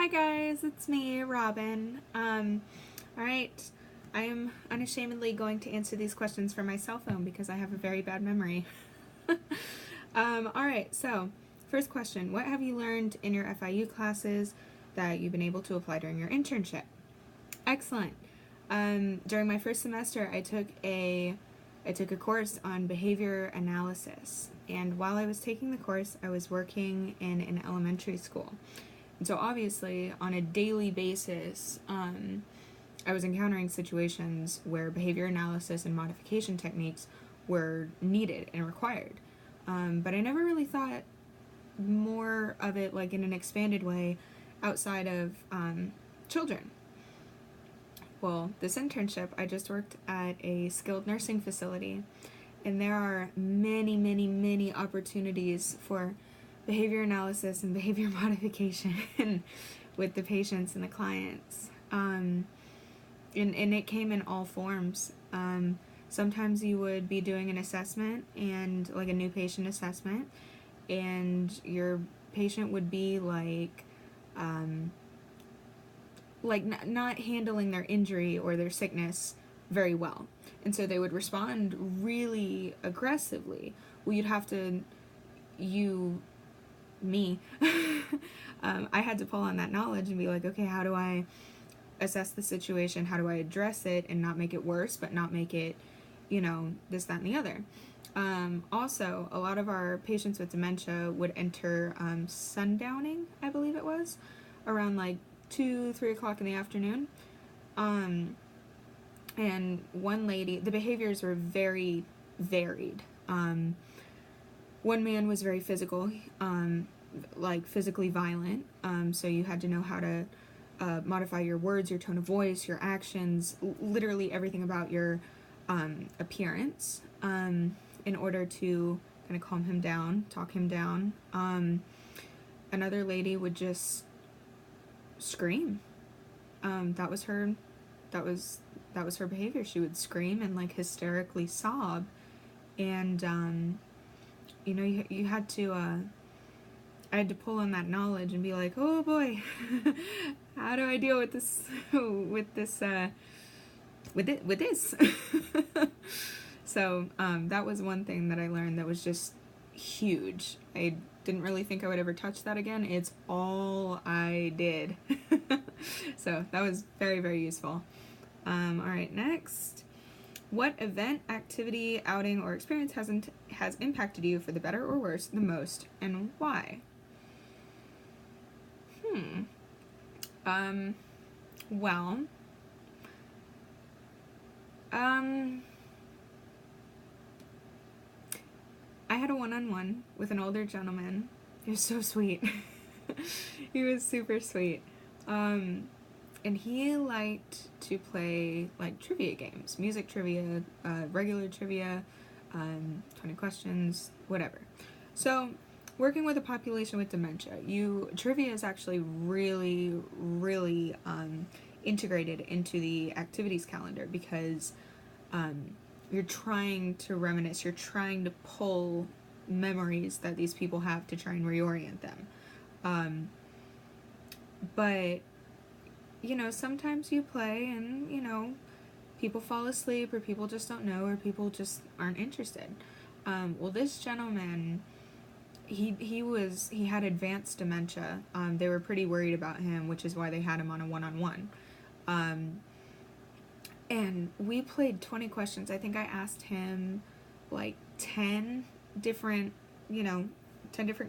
Hi guys, it's me, Robin. Alright, I am unashamedly going to answer these questions from my cell phone because I have a very bad memory. Alright, so, first question, what have you learned in your FIU classes that you've been able to apply during your internship? Excellent. During my first semester, I took a course on behavior analysis, and while I was taking the course, I was working in an elementary school. And so obviously, on a daily basis, I was encountering situations where behavior analysis and modification techniques were needed and required. But I never really thought more of it like in an expanded way outside of children. Well, this internship, I just worked at a skilled nursing facility, and there are many, many, many opportunities for behavior analysis and behavior modification with the patients and the clients. And it came in all forms. Sometimes you would be doing an assessment, and like a new patient assessment, and your patient would be not handling their injury or their sickness very well. And so they would respond really aggressively. Well, you'd have to, I had to pull on that knowledge and be like, okay, how do I assess the situation? How do I address it and not make it worse, but not make it, this, that, and the other? Also, a lot of our patients with dementia would enter sundowning, I believe it was, around 2-3 o'clock in the afternoon. And one lady, the behaviors were very varied. One man was very physical, physically violent, so you had to know how to modify your words, your tone of voice, your actions, literally everything about your appearance, in order to kind of calm him down, talk him down. Another lady would just scream. That was her behavior. She would scream and hysterically sob, and you had to I had to pull on that knowledge and be like, oh boy, how do I deal with this with this So that was one thing that I learned that was just huge. I didn't really think I would ever touch that again. It's all I did. So that was very, very useful. Alright, next. What event, activity, outing, or experience has impacted you for the better or worse the most, and why? Well, I had a one-on-one with an older gentleman. He was so sweet. He was super sweet. And he liked to play trivia games, music trivia, regular trivia, 20 questions, whatever. So working with a population with dementia, trivia is actually really, really integrated into the activities calendar because you're trying to reminisce, you're trying to pull memories that these people have to try and reorient them. But sometimes you play and, people fall asleep, or people just don't know, or people just aren't interested. Well, this gentleman, he had advanced dementia. They were pretty worried about him, which is why they had him on a one-on-one. And we played 20 questions. I think I asked him 10 different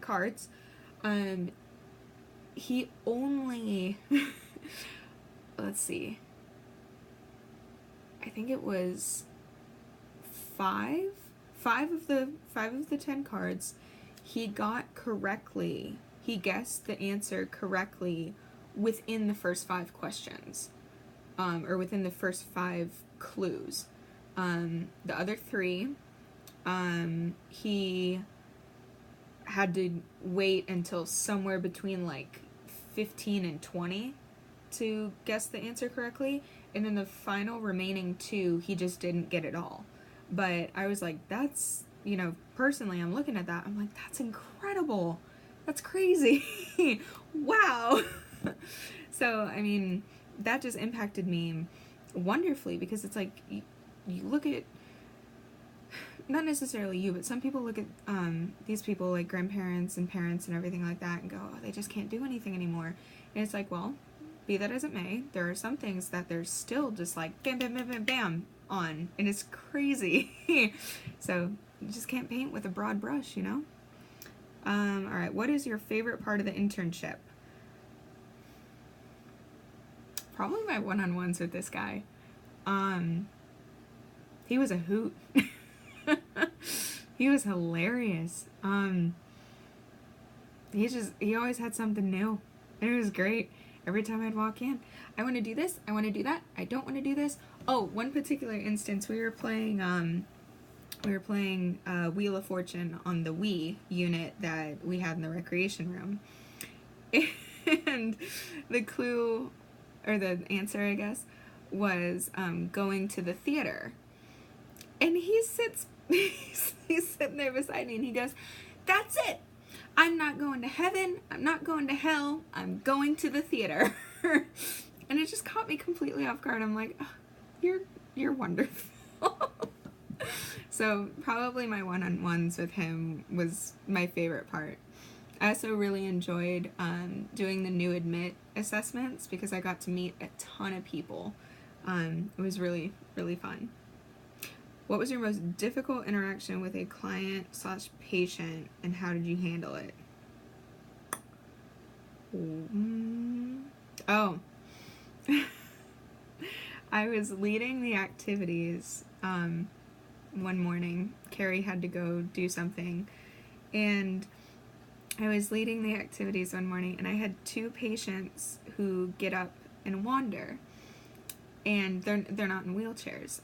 cards. He only, let's see, I think it was five of the 10 cards he got correctly. He guessed the answer correctly within the first 5 questions, or within the first 5 clues. The other 3, he had to wait until somewhere between 15 and 20 to guess the answer correctly, and then the final remaining 2 he just didn't get at all. But I was like, that's, personally I'm looking at that, I'm like, that's incredible, that's crazy. Wow. So, I mean, that just impacted me wonderfully, because it's like, you look at, not necessarily you, but some people look at these people, like grandparents and parents and everything like that, and go, oh, they just can't do anything anymore. And it's like, well, be that as it may, there are some things that they're still just like bam, bam, bam, bam, bam on, and it's crazy. So you just can't paint with a broad brush, you know? All right, what is your favorite part of the internship? Probably my one-on-ones with this guy. He was a hoot. He was hilarious. He always had something new, and it was great. Every time I'd walk in, I want to do this, I want to do that, I don't want to do this. Oh, one particular instance, we were playing Wheel of Fortune on the Wii unit that we had in the recreation room. And the clue, or the answer, I guess, was going to the theater. And he's sitting there beside me, and he goes, "That's it. I'm not going to heaven. I'm not going to hell. I'm going to the theater." And it just caught me completely off guard. I'm like, oh, you're wonderful. So probably my one-on-ones with him was my favorite part. I also really enjoyed doing the new admit assessments, because I got to meet a ton of people. It was really, really fun. What was your most difficult interaction with a client/patient, and how did you handle it? Oh. I was leading the activities one morning. Carrie had to go do something, and I was leading the activities one morning, and I had two patients who get up and wander, and they're not in wheelchairs.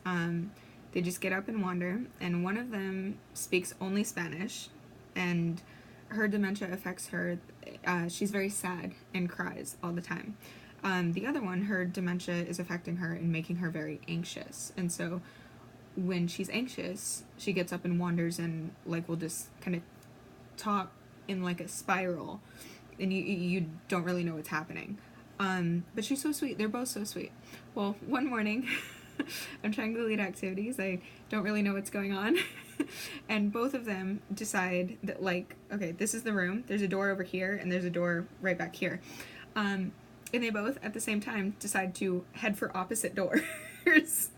They just get up and wander, and one of them speaks only Spanish, and her dementia affects her. She's very sad and cries all the time. The other one, her dementia is affecting her and making her very anxious, and so when she's anxious, she gets up and wanders, and like will just kind of talk in like a spiral, and you don't really know what's happening. But she's so sweet. They're both so sweet. Well, one morning, I'm trying to lead activities. I don't really know what's going on. And both of them decide that, like, okay, this is the room. There's a door over here, and there's a door right back here. And they both, at the same time, decide to head for opposite doors.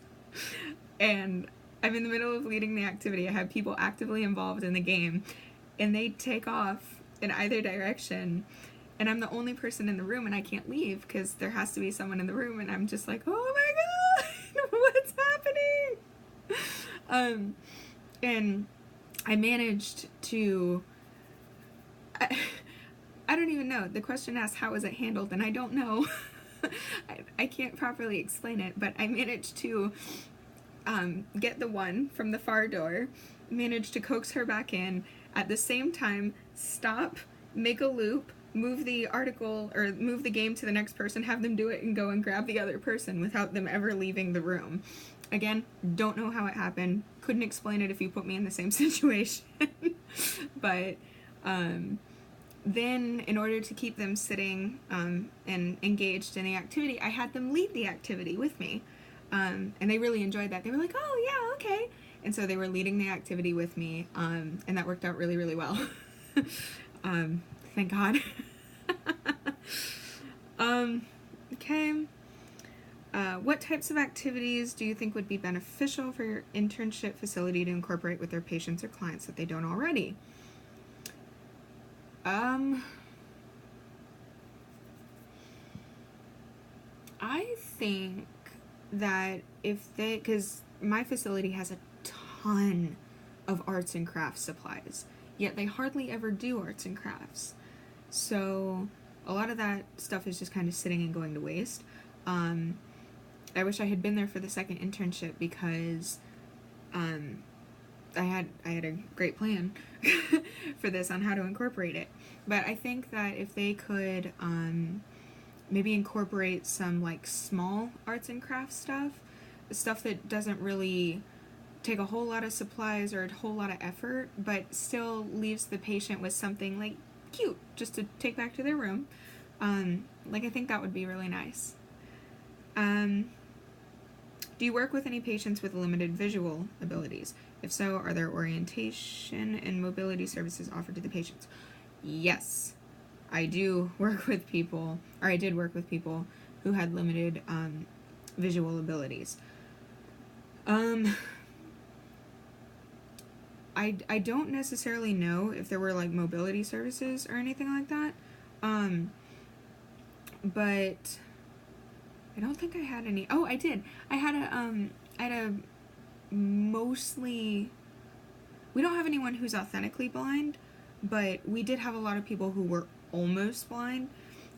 And I'm in the middle of leading the activity. I have people actively involved in the game, and they take off in either direction. And I'm the only person in the room, and I can't leave because there has to be someone in the room, and I'm just like, oh my god, what's happening? And I managed to, I don't even know. The question asked, how was it handled? And I don't know. I can't properly explain it, but I managed to get the one from the far door, managed to coax her back in, at the same time stop, make a loop, move the article or move the game to the next person, have them do it, and go and grab the other person without them ever leaving the room. Again, don't know how it happened. Couldn't explain it if you put me in the same situation. But then in order to keep them sitting and engaged in the activity, I had them lead the activity with me. And they really enjoyed that. They were like, oh yeah, okay. And so they were leading the activity with me, and that worked out really, really well. Thank God. Okay. What types of activities do you think would be beneficial for your internship facility to incorporate with their patients or clients that they don't already? I think that because my facility has a ton of arts and crafts supplies, yet they hardly ever do arts and crafts. So a lot of that stuff is just kind of sitting and going to waste. I wish I had been there for the second internship, because I had a great plan for this on how to incorporate it. But I think that if they could maybe incorporate some like small arts and crafts stuff that doesn't really take a whole lot of supplies or a whole lot of effort, but still leaves the patient with something like cute just to take back to their room. I think that would be really nice. Do you work with any patients with limited visual abilities? If so, are there orientation and mobility services offered to the patients? Yes, I do work with people, or I did work with people who had limited visual abilities. I don't necessarily know if there were like mobility services or anything like that, but I don't think I had any. Oh, I did. I had a mostly. We don't have anyone who's authentically blind, but we did have a lot of people who were almost blind.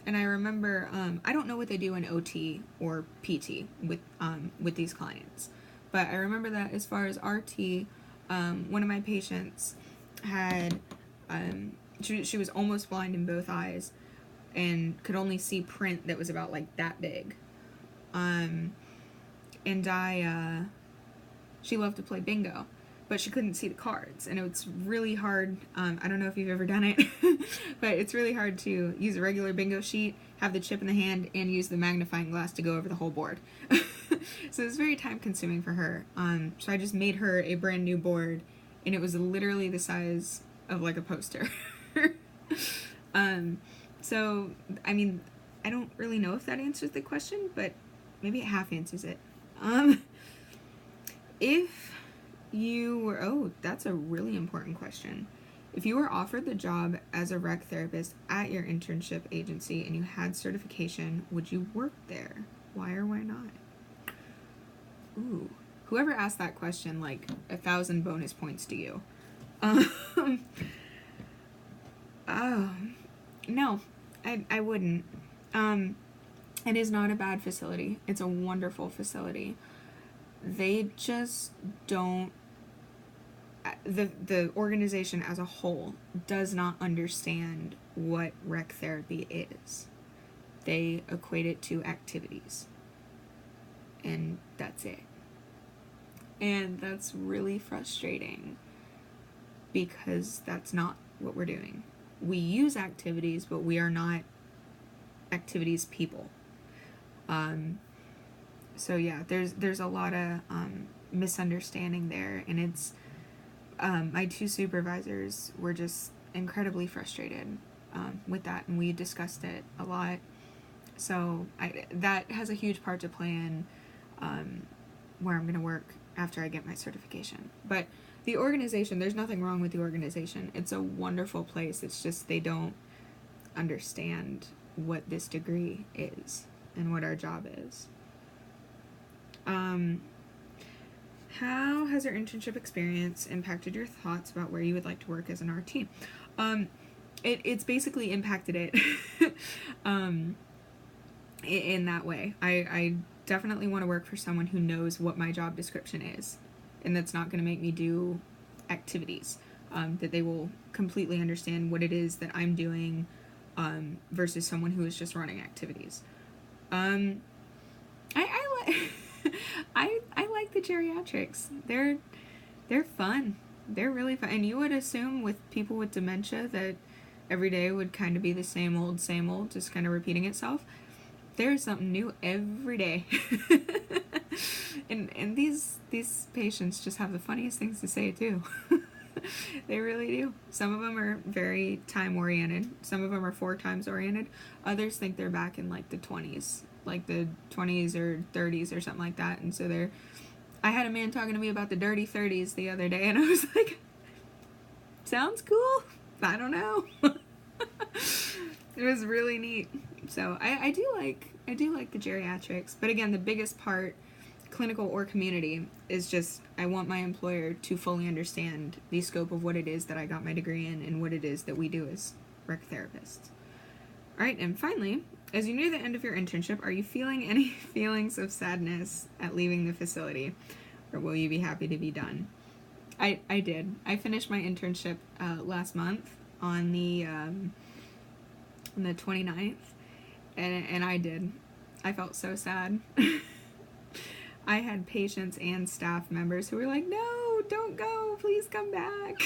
And I remember, I don't know what they do in OT or PT with these clients, but I remember that as far as RT, one of my patients had, she was almost blind in both eyes and could only see print that was about like that big. And she loved to play bingo, but she couldn't see the cards, and it's really hard. I don't know if you've ever done it, but it's really hard to use a regular bingo sheet, have the chip in the hand, and use the magnifying glass to go over the whole board. So it was very time consuming for her. So I just made her a brand new board, and it was literally the size of like a poster. So, I mean, I don't really know if that answers the question, but maybe it half answers it. If you were, oh, that's a really important question. If you were offered the job as a rec therapist at your internship agency and you had certification, would you work there? Why or why not? Ooh, whoever asked that question, like 1,000 bonus points to you. No, I wouldn't. It is not a bad facility. It's a wonderful facility. They just don't, the organization as a whole does not understand what rec therapy is. They equate it to activities. And that's it. And that's really frustrating because that's not what we're doing. We use activities, but we are not activities people. So yeah, there's a lot of misunderstanding there, and it's my two supervisors were just incredibly frustrated with that, and we discussed it a lot. So that has a huge part to play in where I'm going to work after I get my certification. But the organization, there's nothing wrong with the organization. It's a wonderful place. It's just they don't understand what this degree is and what our job is. How has your internship experience impacted your thoughts about where you would like to work as an RT? It's basically impacted it in that way. I definitely want to work for someone who knows what my job description is, and that's not going to make me do activities, that they will completely understand what it is that I'm doing, versus someone who is just running activities. I like the geriatrics. They're fun. They're really fun. And you would assume with people with dementia that every day would kind of be the same old, just kind of repeating itself. There's something new every day. and these patients just have the funniest things to say too. They really do. Some of them are very time oriented. Some of them are 4 times oriented. Others think they're back in like the 20s. Like the 20s or 30s or something like that. And so I had a man talking to me about the dirty 30s the other day, and I was like, sounds cool. I don't know. It was really neat. So I do like the geriatrics. But again, the biggest part, clinical or community, is just I want my employer to fully understand the scope of what it is that I got my degree in and what it is that we do as rec therapists. All right, and finally, as you near the end of your internship, are you feeling any feelings of sadness at leaving the facility, or will you be happy to be done? I did. I finished my internship last month on the 29th, and I did. I felt so sad. I had patients and staff members who were like, no, don't go, please come back.